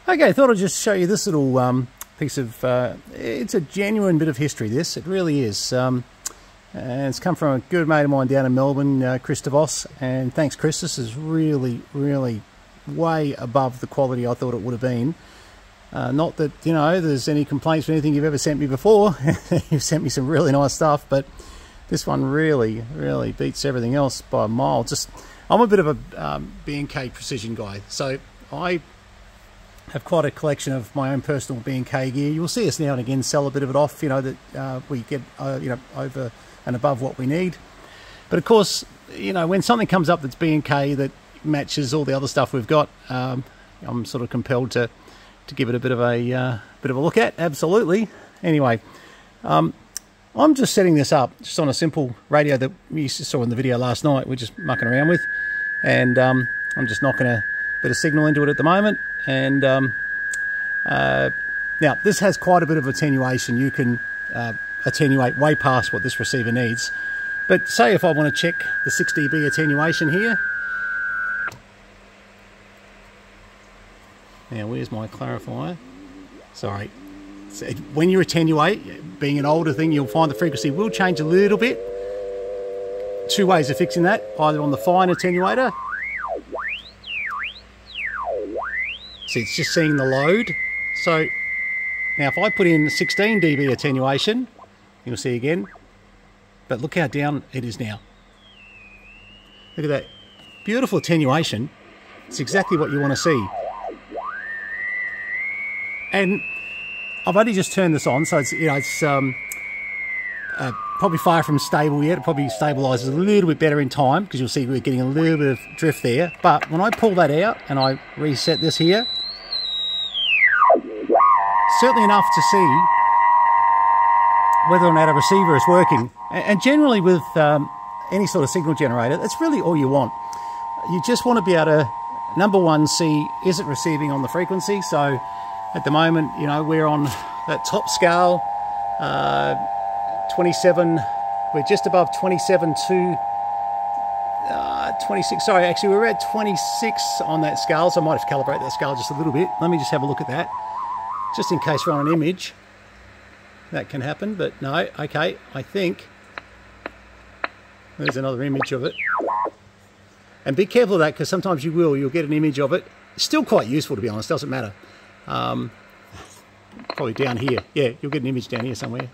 Okay, I thought I'd just show you this little piece of, it's a genuine bit of history, this, it really is. And it's come from a good mate of mine down in Melbourne, Kris, and thanks Kris, this is really, really way above the quality I thought it would have been. Not that, you know, there's any complaints for anything you've ever sent me before. You've sent me some really nice stuff, but this one really, really beats everything else by a mile. I'm a bit of a B&K Precision guy, so I have quite a collection of my own personal B&K gear. You'll see us now and again sell a bit of it off, you know, that we get, you know, over and above what we need. But of course, you know, when something comes up that's B&K that matches all the other stuff we've got, I'm sort of compelled to give it a bit of a look at. Absolutely. Anyway, I'm just setting this up just on a simple radio that we saw in the video last night. We're just mucking around with, and I'm just knocking a bit of signal into it at the moment. And now this has quite a bit of attenuation. You can attenuate way past what this receiver needs. But say if I want to check the 6 dB attenuation here. Now where's my clarifier? Sorry. So when you attenuate, being an older thing, you'll find the frequency will change a little bit. Two ways of fixing that, either on the fine attenuator. See, it's just seeing the load. So now if I put in 16 dB attenuation, you'll see again, but look how down it is now. Look at that, beautiful attenuation. It's exactly what you want to see. And I've only just turned this on, so it's, you know, it's probably far from stable yet. It probably stabilises a little bit better in time, because you'll see we're getting a little bit of drift there. But when I pull that out and I reset this here, certainly enough to see whether or not a receiver is working. And generally with any sort of signal generator, that's really all you want. You just want to be able to, number one, see, is it receiving on the frequency? So at the moment, you know, we're on that top scale, 27, we're just above 27 to 26, sorry, actually we're at 26 on that scale, so I might have to calibrate that scale just a little bit. Let me just have a look at that, just in case we're on an image. That can happen, but no, okay, I think there's another image of it. And be careful of that, because sometimes you'll get an image of it. It's still quite useful, to be honest, doesn't matter. Probably down here. Yeah, you'll get an image down here somewhere.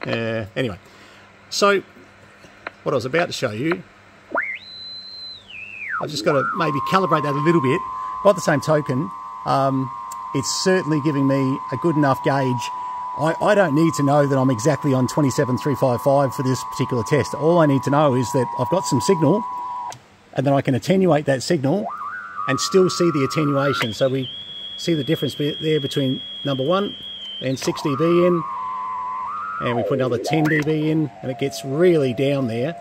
Anyway, so what I was about to show you, I've just got to maybe calibrate that a little bit. By the same token, it's certainly giving me a good enough gauge. I don't need to know that I'm exactly on 27,355 for this particular test. All I need to know is that I've got some signal, and then I can attenuate that signal and still see the attenuation. So we see the difference there between number one and 6 dB in, and we put another 10 dB in, and it gets really down there.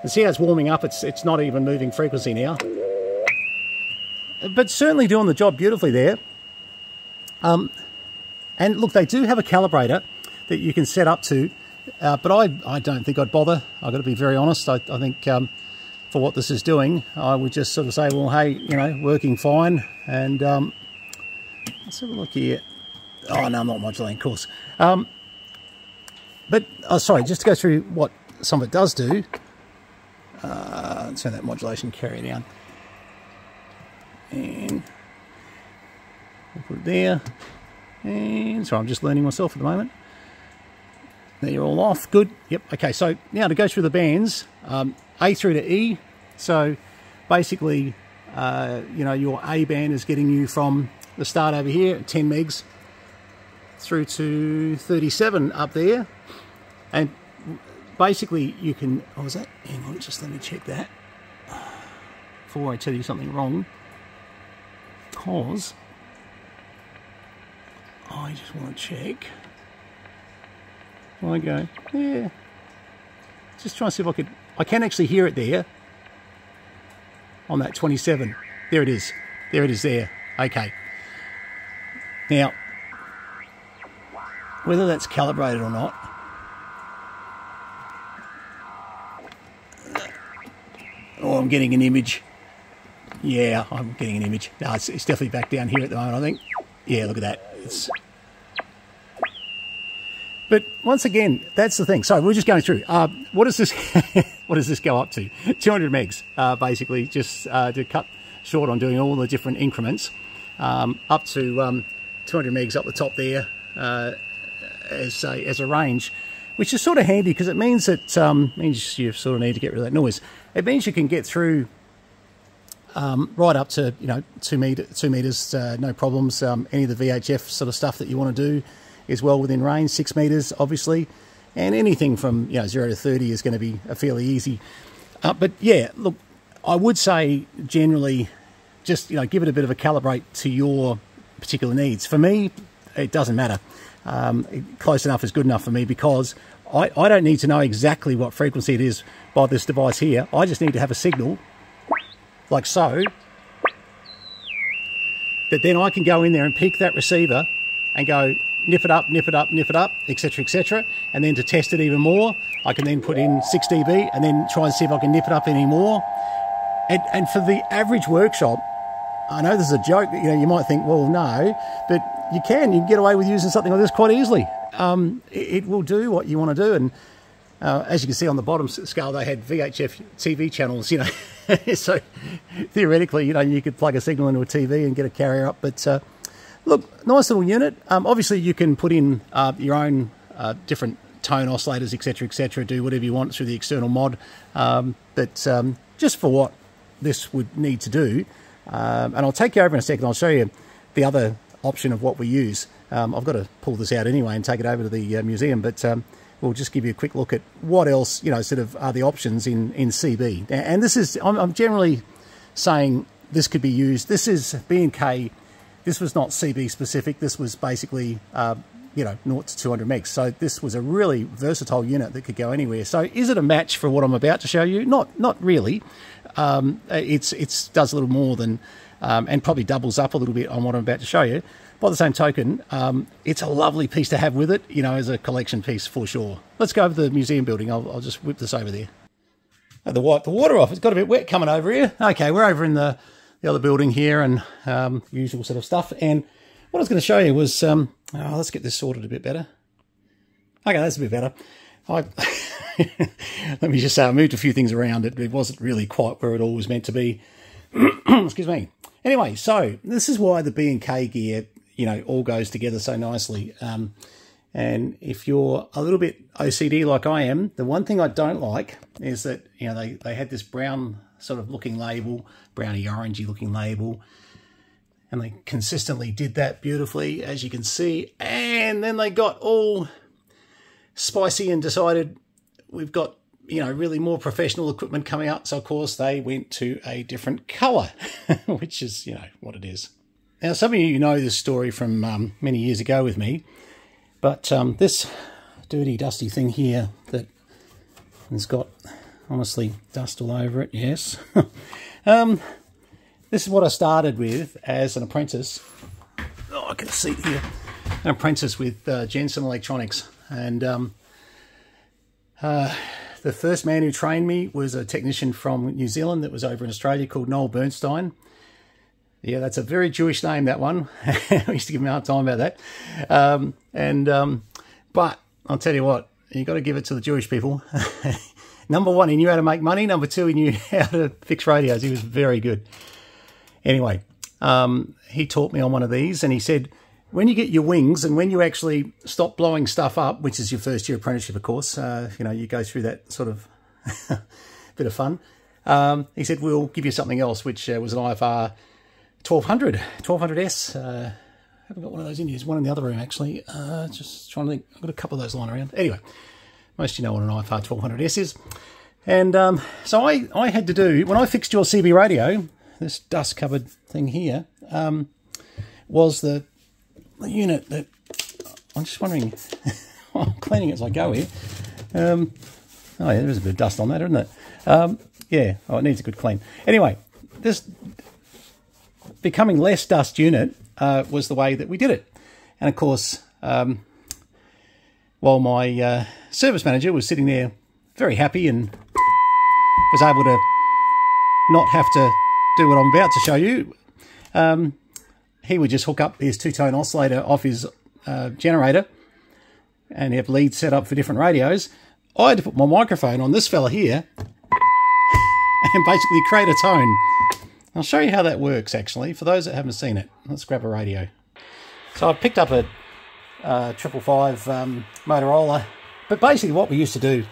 And see how it's warming up, it's not even moving frequency now. But certainly doing the job beautifully there. And look, they do have a calibrator that you can set up to, but I don't think I'd bother. I've got to be very honest. I think for what this is doing, I would just sort of say, well, hey, you know, working fine. And let's have a look here. Oh, no, I'm not modulating, of course. But, sorry, just to go through what some of it does do. Let's turn that modulation carrier down. And we'll put it there. And so I'm just learning myself at the moment. There, you're all off. Good. Yep. Okay, so now to go through the bands, A through to E. So basically, you know, your A band is getting you from the start over here at 10 megs through to 37 up there. And basically you can, oh, is that? Hang on, just let me check that before I tell you something wrong. Because I just want to check. I go, yeah. Just trying to see if I can actually hear it there on that 27. There it is. There it is there. Okay. Now, whether that's calibrated or not, oh, I'm getting an image. Yeah, I'm getting an image. No, it's definitely back down here at the moment, I think. Yeah, look at that. But once again, that's the thing. So we're just going through. What does this what does this go up to? 200 megs, basically, just to cut short on doing all the different increments. Up to 200 megs up the top there as a range, which is sort of handy because it means that means you sort of need to get rid of that noise. It means you can get through right up to 2 meters, no problems. Any of the VHF sort of stuff that you want to do is well within range. 6 meters, obviously, and anything from 0 to 30 is going to be fairly easy. But yeah, look, I would say generally, just give it a bit of a calibrate to your particular needs. For me, it doesn't matter. Close enough is good enough for me because I don't need to know exactly what frequency it is by this device here. I just need to have a signal like so, that then I can go in there and pick that receiver and go nip it up, nip it up, nip it up, etc, etc. And then to test it even more, I can then put in 6 dB and then try and see if I can nip it up any more. And for the average workshop, I know this is a joke, you might think, well, no, but you can get away with using something like this quite easily. It will do what you want to do. And as you can see on the bottom scale, they had VHF TV channels, so theoretically, you could plug a signal into a TV and get a carrier up. But look, nice little unit. Obviously, you can put in your own different tone oscillators, etc., do whatever you want through the external mod. But just for what this would need to do, and I'll take you over in a second. I'll show you the other option of what we use. I've got to pull this out anyway and take it over to the museum, but we'll just give you a quick look at what else, sort of are the options in CB. And this is, I'm generally saying this could be used. This is B&K. This was not CB specific. This was basically, 0 to 200 megs. So this was a really versatile unit that could go anywhere. So is it a match for what I'm about to show you? Not really. It does a little more than, and probably doubles up a little bit on what I'm about to show you. By the same token, it's a lovely piece to have with it, as a collection piece for sure. Let's go over to the museum building. I'll just whip this over there. To wipe the water off. It's got a bit wet coming over here. Okay, we're over in the other building here and usual sort of stuff. And what I was going to show you was, let's get this sorted a bit better. Okay, that's a bit better. Let me just say, I moved a few things around. It wasn't really quite where it all was meant to be. Excuse me. Anyway, so this is why the B&K gear, all goes together so nicely. And if you're a little bit OCD like I am, the one thing I don't like is that, they had this brown sort of looking label, browny orangey looking label, and they consistently did that beautifully, as you can see. And then they got all spicy and decided we've got, really more professional equipment coming up. So, of course, they went to a different colour, which is, what it is. Now, some of you know this story from many years ago with me, but this dirty, dusty thing here that has got, honestly, dust all over it, yes. This is what I started with as an apprentice. Oh, I can see here. An apprentice with Jensen Electronics. And the first man who trained me was a technician from New Zealand that was over in Australia called Noel Bernstein. Yeah, that's a very Jewish name, that one. I used to give him a hard time about that. But I'll tell you what, you got to give it to the Jewish people. Number one, he knew how to make money. Number two, he knew how to fix radios. He was very good. Anyway, he taught me on one of these, and he said, when you get your wings and when you actually stop blowing stuff up, which is your first year apprenticeship, of course, you go through that sort of bit of fun. He said, we'll give you something else, which was an IFR 1200S. I haven't got one of those in here. There's one in the other room, actually. Just trying to think. I've got a couple of those lying around. Anyway, most of you know what an IFR 1200S is. And so I had to do, when I fixed your CB radio, this dust-covered thing here, was the unit that, I'm just wondering, I'm cleaning it as I go here. Oh yeah, there is a bit of dust on that, isn't it? Yeah, it needs a good clean. Anyway, this becoming less dust unit was the way that we did it. And of course, while my service manager was sitting there very happy and was able to not have to do what I'm about to show you. He would just hook up his two-tone oscillator off his generator and have leads set up for different radios. I had to put my microphone on this fella here and basically create a tone. I'll show you how that works, actually, for those that haven't seen it. Let's grab a radio. So I've picked up a 555 Motorola, but basically what we used to do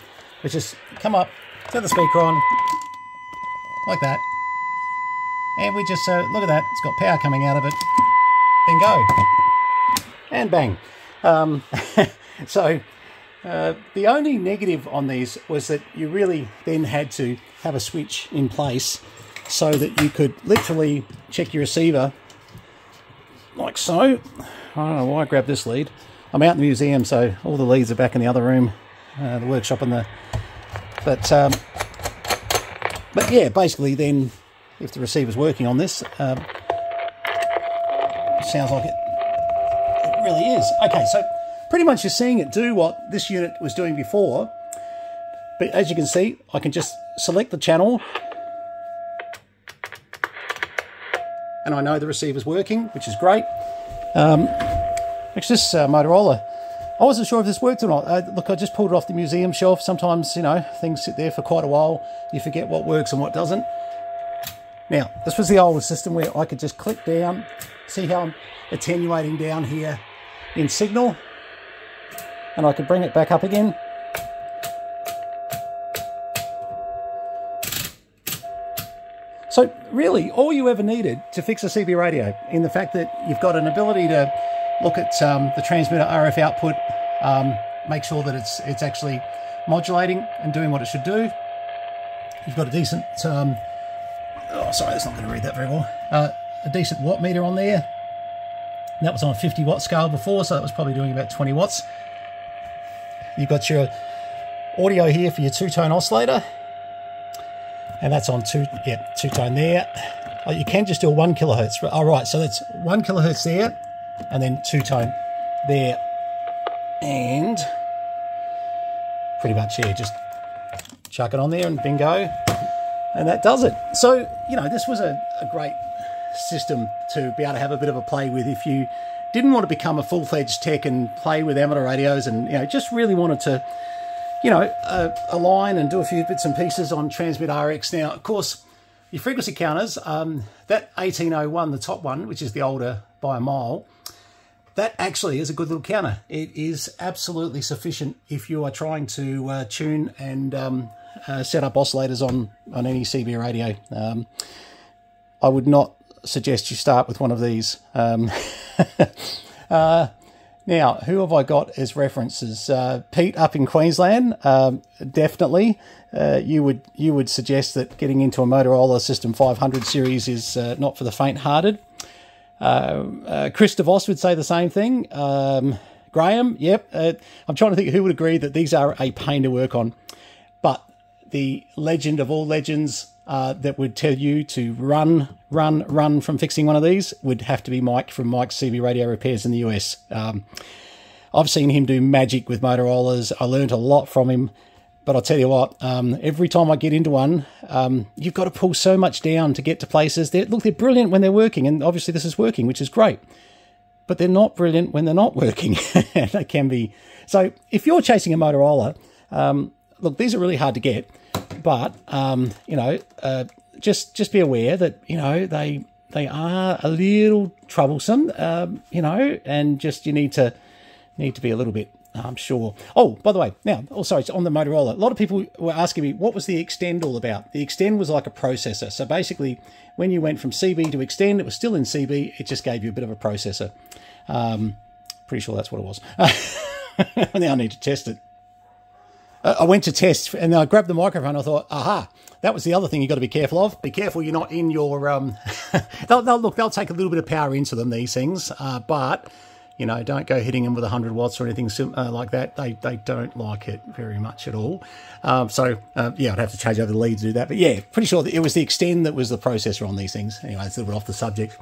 was just come up, set the speaker on, like that, and we just, look at that, it's got power coming out of it, then go, and bang. So the only negative on these was that you really then had to have a switch in place so that you could literally check your receiver like so. I don't know why I grabbed this lead. I'm out in the museum, so all the leads are back in the other room, the workshop and the... But yeah, basically then, if the receiver's working on this, it sounds like it really is. Okay, so pretty much you're seeing it do what this unit was doing before, but as you can see, I can just select the channel, and I know the receiver's working, which is great. It's this Motorola. I wasn't sure if this worked or not. Look, I just pulled it off the museum shelf. Sometimes, you know, things sit there for quite a while. You forget what works and what doesn't. Now, this was the old system where I could just click down. See how I'm attenuating down here in signal? And I could bring it back up again. So really, all you ever needed to fix a CB radio, in the fact that you've got an ability to look at the transmitter RF output, make sure that it's actually modulating and doing what it should do. You've got a decent, oh sorry, that's not going to read that very well, a decent watt meter on there. And that was on a 50 watt scale before, so that was probably doing about 20 watts. You've got your audio here for your two-tone oscillator. And that's on two-tone there. Oh, you can just do a 1 kilohertz. All right, so that's 1 kilohertz there, and then two-tone there. And pretty much, yeah, just chuck it on there and bingo. And that does it. So, you know, this was a great system to be able to have a bit of a play with if you didn't want to become a full-fledged tech and play with amateur radios and, you know, just really wanted to, you know, align and do a few bits and pieces on Transmit RX. Now, of course, your frequency counters, that 1801, the top one, which is the older by a mile, that actually is a good little counter. It is absolutely sufficient if you are trying to tune and set up oscillators on any CB radio. I would not suggest you start with one of these. Now, who have I got as references? Pete up in Queensland, definitely. You would suggest that getting into a Motorola System 500 series is not for the faint-hearted. Kris DeVos would say the same thing. Graham, yep. I'm trying to think who would agree that these are a pain to work on. But the legend of all legends that would tell you to run from fixing one of these would have to be Mike from Mike's CB Radio Repairs in the US. I've seen him do magic with Motorola's. I learned a lot from him, but I'll tell you what, every time I get into one, you've got to pull so much down to get to places. Look, they're brilliant when they're working, and obviously this is working, which is great, but they're not brilliant when they're not working. They can be. So if you're chasing a Motorola, look, these are really hard to get. But, you know, just be aware that, you know, they are a little troublesome, you know, and just you need to be a little bit, I'm sure. Oh, by the way, now, sorry, on the Motorola, a lot of people were asking me, what was the Extend all about? The Extend was like a processor. So basically, when you went from CB to Extend, it was still in CB. It just gave you a bit of a processor. Pretty sure that's what it was. Now I need to test it. I went to test and I grabbed the microphone. I thought, aha, that was the other thing you've got to be careful of. Be careful you're not in your... they'll take a little bit of power into them, these things. But, you know, don't go hitting them with 100 watts or anything like that. They don't like it very much at all. Yeah, I'd have to change over the lead to do that. But yeah, pretty sure that it was the Extend that was the processor on these things. Anyway, it's a little bit off the subject.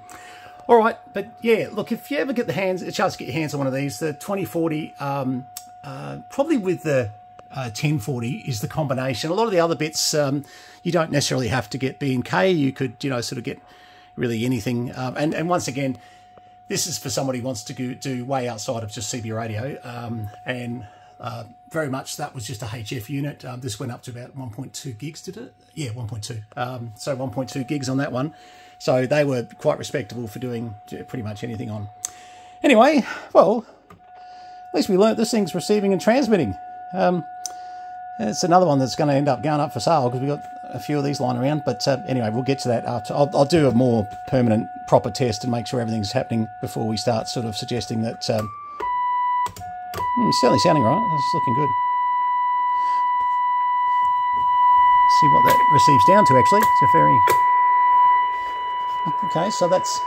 All right, but yeah, look, if you ever get a chance to get your hands on one of these, the 2040, probably with the 1040 is the combination. A lot of the other bits, you don't necessarily have to get B&K. You could, you know, sort of get really anything. And once again, this is for somebody who wants to do way outside of just CB radio. Very much that was just a HF unit. This went up to about 1.2 gigs, did it? Yeah, 1.2. So 1.2 gigs on that one. So they were quite respectable for doing pretty much anything on. Anyway, well, at least we learnt this thing's receiving and transmitting. It's another one that's going to end up going up for sale because we've got a few of these lying around. But anyway, we'll get to that after. I'll do a more permanent, proper test and make sure everything's happening before we start sort of suggesting that... it's certainly sounding right. It's looking good. See what that receives down to, actually. It's a very... Okay, so that's...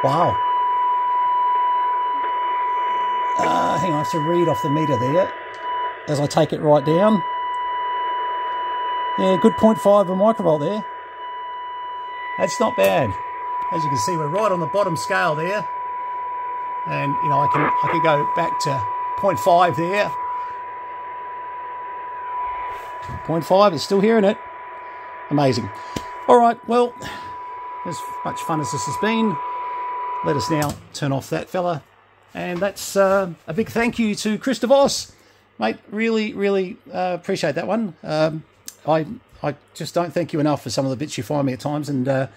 Wow. Hang on, I have to read off the meter there as I take it right down. Yeah, good 0.5 of a microvolt there. That's not bad. As you can see, we're right on the bottom scale there. And, you know, I can go back to 0.5 there. 0.5 is still hearing it. Amazing. All right, well, as much fun as this has been, let us now turn off that fella. And that's a big thank you to Kris DeVos. Mate, really, really appreciate that one. I just don't thank you enough for some of the bits you find me at times, and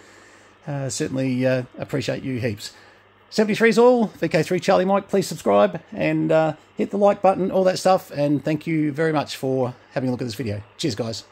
certainly appreciate you heaps. 73 is all. VK3 Charlie Mike, please subscribe and hit the like button, all that stuff. And thank you very much for having a look at this video. Cheers, guys.